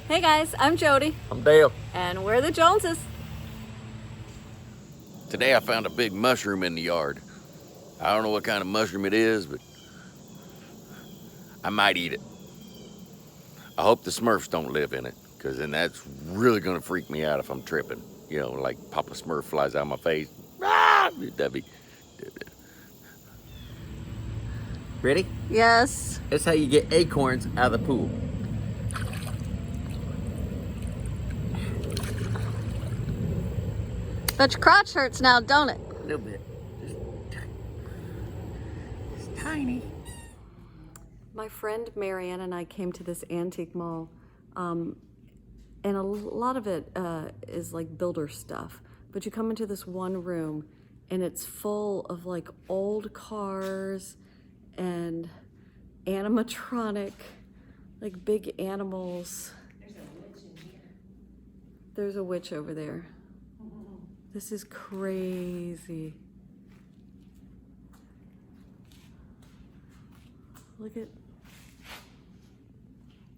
Hey guys, I'm Jody, I'm Dale. and we're the Joneses. Today I found a big mushroom in the yard. I don't know what kind of mushroom it is, but I might eat it. I hope the Smurfs don't live in it, because then that's really gonna freak me out if I'm tripping. You know, like Papa Smurf flies out of my face. Ah! That'd be... Ready? Yes. That's how you get acorns out of the pool. But your crotch hurts now, don't it? A little bit. Just tiny. My friend Marianne and I came to this antique mall, and a lot of it is like builder stuff. But you come into this one room, and it's full of like old cars and animatronic, like big animals. There's a witch in here. There's a witch over there. This is crazy. Look at...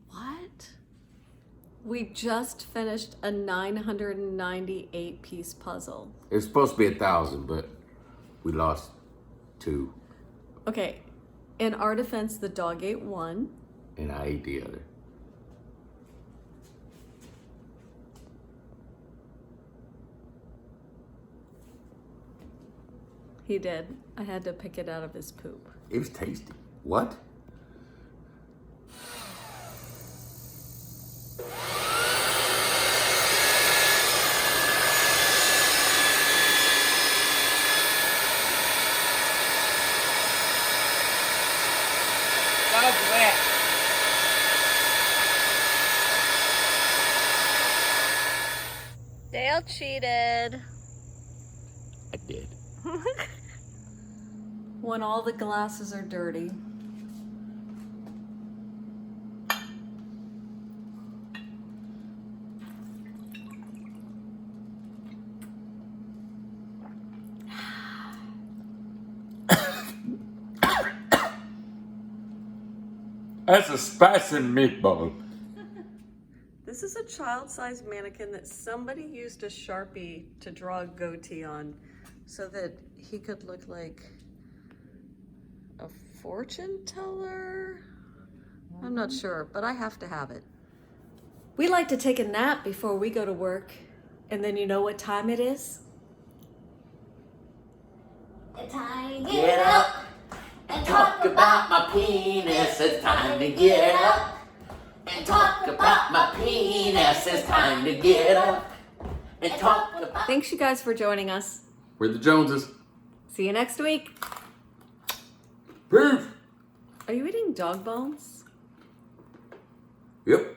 What? We just finished a 998 piece puzzle. It was supposed to be 1,000, but we lost 2. Okay, in our defense, the dog ate 1. And I ate the other. He did. I had to pick it out of his poop. It was tasty. What? Dale cheated. I did. When all the glasses are dirty. That's a spicy meatball. This is a child-sized mannequin that somebody used a Sharpie to draw a goatee on so that he could look like a fortune teller. I'm not sure, but I have to have it. We like to take a nap before we go to work. And then you know what time it is? The time to get up and talk about my penis. It's time to get up and talk about my penis. It's time to get up and talk about. Thanks you guys for joining us. We're the Joneses. See you next week. Proof. Are you eating dog bones? Yep.